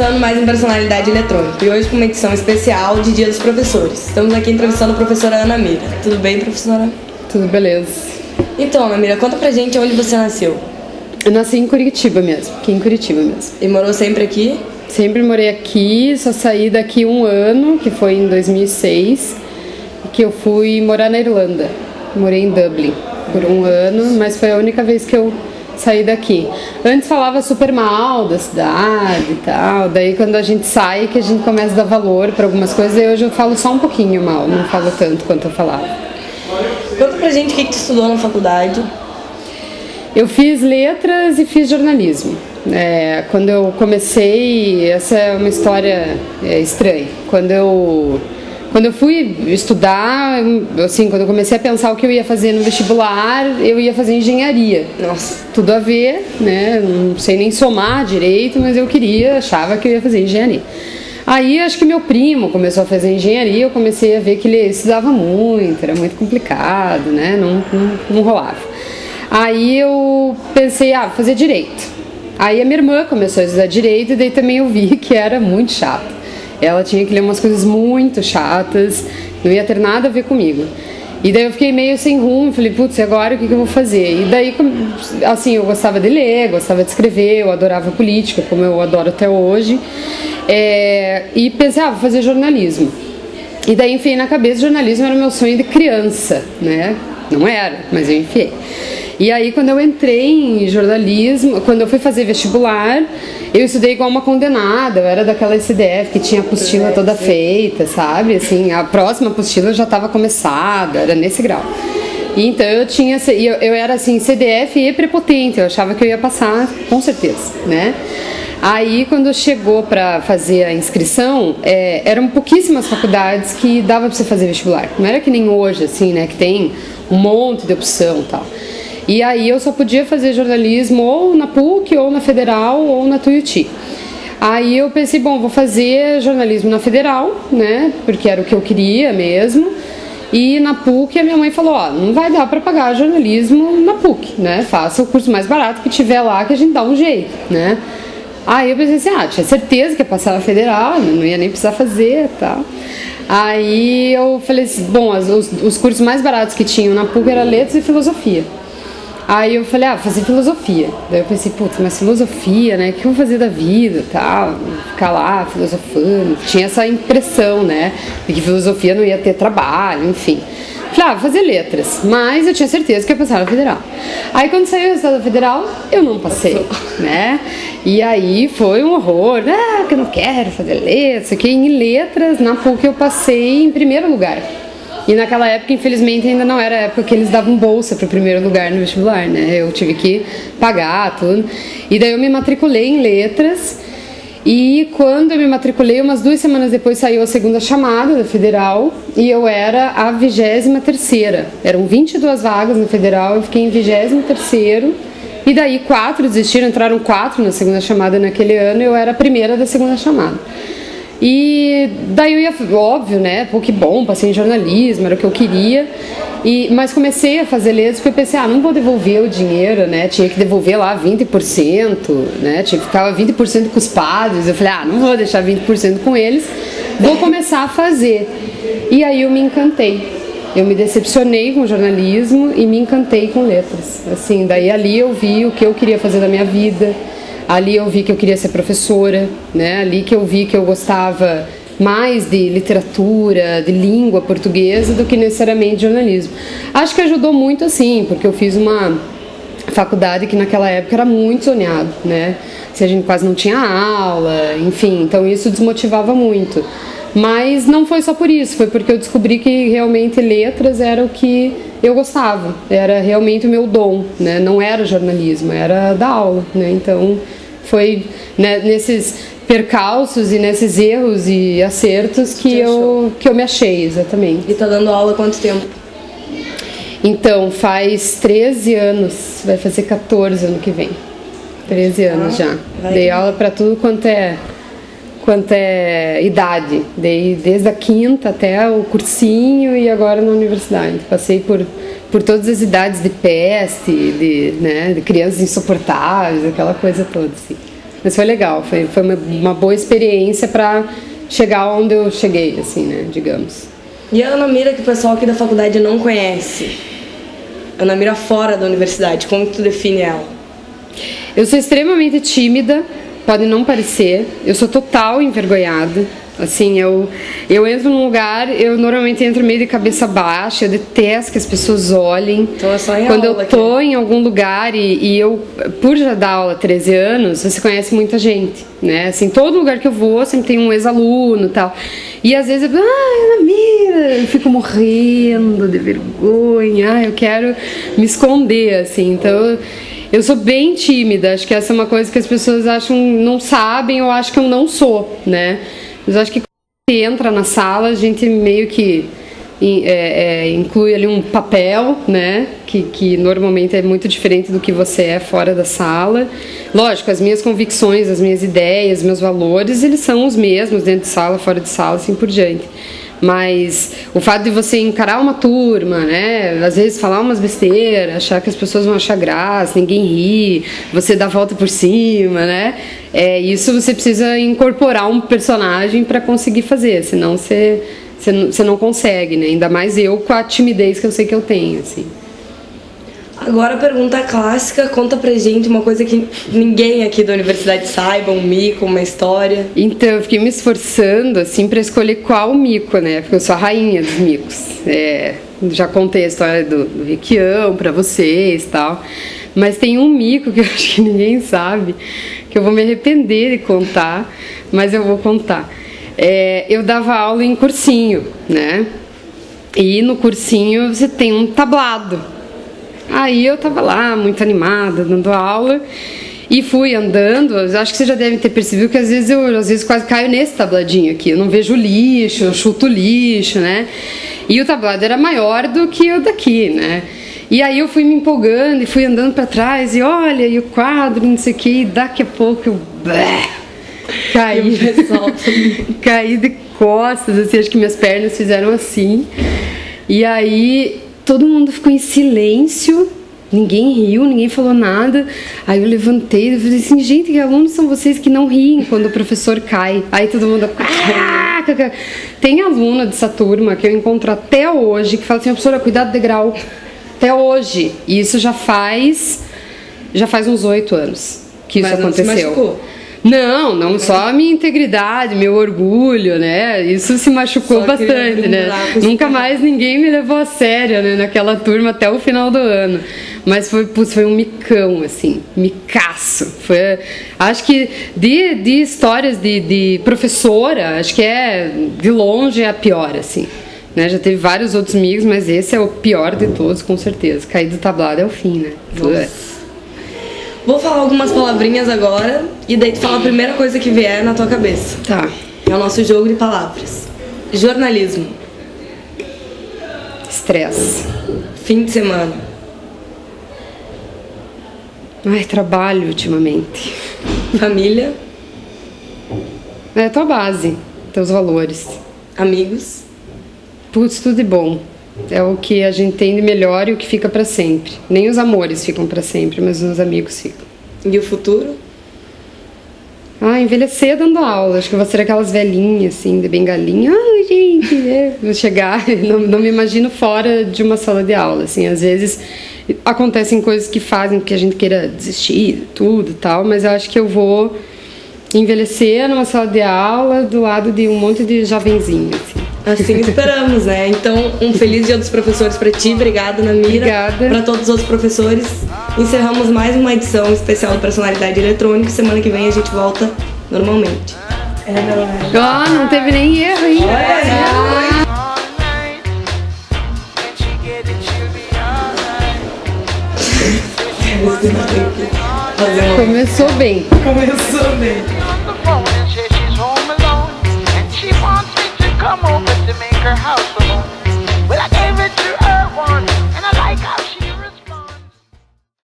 começando mais um Personalidade Eletrônica e hoje com uma edição especial de Dia dos Professores. Estamos aqui entrevistando a professora Ana Mira. Tudo bem, professora? Tudo beleza. Então, Ana Mira, conta pra gente onde você nasceu. Eu nasci em Curitiba mesmo, aqui em Curitiba mesmo. E morou sempre aqui? Sempre morei aqui, só saí daqui um ano, que foi em 2006, que eu fui morar na Irlanda. Morei em Dublin por um ano, mas foi a única vez que eu saí daqui. Antes falava super mal da cidade e tal, daí quando a gente sai que a gente começa a dar valor para algumas coisas, e hoje eu falo só um pouquinho mal, não falo tanto quanto eu falava. Conta pra gente o que tu estudou na faculdade. Eu fiz letras e fiz jornalismo. Quando eu comecei, essa é uma história estranha. Quando eu fui estudar, assim, quando eu comecei a pensar o que eu ia fazer no vestibular, eu ia fazer engenharia. Nossa, tudo a ver, né? Não sei nem somar direito, mas eu achava que eu ia fazer engenharia. Aí acho que meu primo começou a fazer engenharia, eu comecei a ver que ele estudava muito, era muito complicado, né? Não rolava. Aí eu pensei, vou fazer direito. Aí a minha irmã começou a estudar direito e daí também eu vi que era muito chato. Ela tinha que ler umas coisas muito chatas, não ia ter nada a ver comigo. E daí eu fiquei meio sem rumo, falei, putz, agora o que eu vou fazer? E daí, assim, eu gostava de ler, gostava de escrever, eu adorava política, como eu adoro até hoje. E pensei, vou fazer jornalismo. E daí enfiei na cabeça, jornalismo era o meu sonho de criança, né? Não era, mas eu enfiei. E aí quando eu entrei em jornalismo, quando eu fui fazer vestibular, eu estudei igual uma condenada, eu era daquela CDF que tinha a apostila toda feita, sabe? Assim, a próxima apostila já estava começada, era nesse grau. E então eu era assim, CDF e prepotente, eu achava que eu ia passar, com certeza, né? Aí quando chegou para fazer a inscrição, eram pouquíssimas faculdades que dava para você fazer vestibular. Não era que nem hoje, assim, né? Que tem um monte de opção e tal. E aí eu só podia fazer jornalismo ou na PUC, ou na Federal, ou na Tuiuti. Aí eu pensei, bom, vou fazer jornalismo na Federal, né? Porque era o que eu queria mesmo. E na PUC a minha mãe falou, não vai dar para pagar jornalismo na PUC, né? Faça o curso mais barato que tiver lá que a gente dá um jeito, né? Aí eu pensei assim, tinha certeza que ia passar na Federal, não ia nem precisar fazer e tal. Aí eu falei assim, bom, os cursos mais baratos que tinham na PUC eram letras e filosofia. Aí eu falei, vou fazer filosofia. Daí eu pensei, putz, mas filosofia, né? O que eu vou fazer da vida e tal? Ficar lá filosofando. Tinha essa impressão, né? De que filosofia não ia ter trabalho, enfim. Falei, vou fazer letras. Mas eu tinha certeza que ia passar na Federal. Aí quando saiu o resultado da Federal, eu não passei, né? E aí foi um horror. Que eu não quero fazer letras. Aqui em letras, na PUC eu passei em primeiro lugar. E naquela época, infelizmente, ainda não era a época que eles davam bolsa para o primeiro lugar no vestibular, né? Eu tive que pagar tudo. E daí eu me matriculei em letras. E quando eu me matriculei, umas 2 semanas depois saiu a segunda chamada da Federal. E eu era a 23ª. Eram 22 vagas na Federal, eu fiquei em 23º. E daí 4 desistiram, entraram 4 na segunda chamada naquele ano. E eu era a primeira da segunda chamada. E daí eu ia, óbvio, né, que bom, passei em jornalismo, era o que eu queria, mas comecei a fazer letras porque eu pensei, não vou devolver o dinheiro, né, tinha que devolver lá 20%, né, tinha que ficar 20% com os padres, eu falei, não vou deixar 20% com eles, vou começar a fazer. E aí eu me encantei, eu me decepcionei com o jornalismo e me encantei com letras, assim, daí ali eu vi o que eu queria fazer da minha vida. Ali eu vi que eu queria ser professora, né? Ali que eu vi que eu gostava mais de literatura, de língua portuguesa do que necessariamente de jornalismo. Acho que ajudou muito assim, porque eu fiz uma faculdade que naquela época era muito zoneado, né? A gente quase não tinha aula, enfim, então isso desmotivava muito. Mas não foi só por isso, foi porque eu descobri que realmente letras era o que eu gostava, era realmente o meu dom, né? Não era jornalismo, era dar aula, né? Então foi, né, nesses percalços e nesses erros e acertos que eu me achei, exatamente. E tá dando aula há quanto tempo? Então, faz 13 anos, vai fazer 14 ano que vem. 13 anos já. Dei aula para tudo quanto é idade, desde a quinta até o cursinho e agora na universidade. Passei por todas as idades de peste, de crianças insuportáveis, aquela coisa toda, assim. Mas foi legal, foi uma boa experiência para chegar onde eu cheguei, assim, né, digamos. E a Ana Mira, que o pessoal aqui da faculdade não conhece? Ana Mira fora da universidade, como que tu define ela? Eu sou extremamente tímida, pode não parecer, eu sou total envergonhada. Assim, eu entro num lugar, eu normalmente entro meio de cabeça baixa, eu detesto que as pessoas olhem. Então é só em Quando aula eu tô em algum lugar e eu, por já dar aula há 13 anos, você conhece muita gente, né? Assim, todo lugar que eu vou sempre tem um ex-aluno e tal. E às vezes eu falo, Ana Mira, eu fico morrendo de vergonha, eu quero me esconder, assim, então... Eu sou bem tímida, acho que essa é uma coisa que as pessoas acham, não sabem, ou acham que eu não sou, né? Mas acho que quando a gente entra na sala, a gente meio que inclui ali um papel, né? Que normalmente é muito diferente do que você é fora da sala. Lógico, as minhas convicções, as minhas ideias, meus valores, eles são os mesmos dentro de sala, fora de sala, assim por diante. Mas o fato de você encarar uma turma, né, às vezes falar umas besteiras, achar que as pessoas vão achar graça, ninguém ri, você dá a volta por cima, né, isso você precisa incorporar um personagem para conseguir fazer, senão você não consegue, né, ainda mais eu com a timidez que eu sei que eu tenho, assim. Agora a pergunta clássica, conta pra gente uma coisa que ninguém aqui da universidade saiba, um mico, uma história. Então, eu fiquei me esforçando, assim, pra escolher qual mico, né, porque eu sou a rainha dos micos. Já contei a história do Requião pra vocês e tal, mas tem um mico que eu acho que ninguém sabe, que eu vou me arrepender de contar, mas eu vou contar. Eu dava aula em cursinho, né, e no cursinho você tem um tablado. Aí eu tava lá, muito animada, dando aula, e fui andando. Acho que você já deve ter percebido que às vezes quase caio nesse tabladinho aqui. Eu não vejo lixo, eu chuto lixo, né? E o tablado era maior do que o daqui, né? E aí eu fui me empolgando e fui andando pra trás, e olha, e o quadro, não sei o que, e daqui a pouco eu... caí de costas, assim, acho que minhas pernas fizeram assim. E aí... todo mundo ficou em silêncio, ninguém riu, ninguém falou nada. Aí eu levantei e falei assim, gente, que alunos são vocês que não riem quando o professor cai? Aí todo mundo... Tem aluna dessa turma que eu encontro até hoje que fala assim, professora, cuidado do degrau. Até hoje. E isso já faz uns 8 anos que isso aconteceu. Não se machucou? Não só a minha integridade, meu orgulho, né? Isso se machucou bastante, né? Nunca mais ninguém me levou a sério, né? Naquela turma até o final do ano. Mas foi um micão, assim, micaço. Acho que de histórias de professora, acho que de longe é a pior, assim. Né? Já teve vários outros amigos, mas esse é o pior de todos, com certeza. Cair do tablado é o fim, né? Vou falar algumas palavrinhas agora e daí tu fala a primeira coisa que vier na tua cabeça. Tá. É o nosso jogo de palavras. Jornalismo. Estresse. Fim de semana. Ai, trabalho ultimamente. Família. É a tua base, teus valores. Amigos. Putz, tudo de bom. É o que a gente tem de melhor e o que fica pra sempre. Nem os amores ficam pra sempre, mas os amigos ficam. E o futuro? Envelhecer dando aula. Acho que eu vou ser aquelas velhinhas, assim, de bengalinha. Ai, gente, vou chegar... Não me imagino fora de uma sala de aula, assim. Às vezes acontecem coisas que fazem que a gente queira desistir, tudo e tal, mas eu acho que eu vou envelhecer numa sala de aula do lado de um monte de jovenzinho, assim. Assim esperamos, né? Então, um feliz Dia dos Professores pra ti. Obrigada, Ana Mira. Obrigada. Pra todos os outros professores. Encerramos mais uma edição especial do Personalidade Eletrônica. Semana que vem a gente volta normalmente. Não teve nem erro, hein? Começou bem. Come over to make her house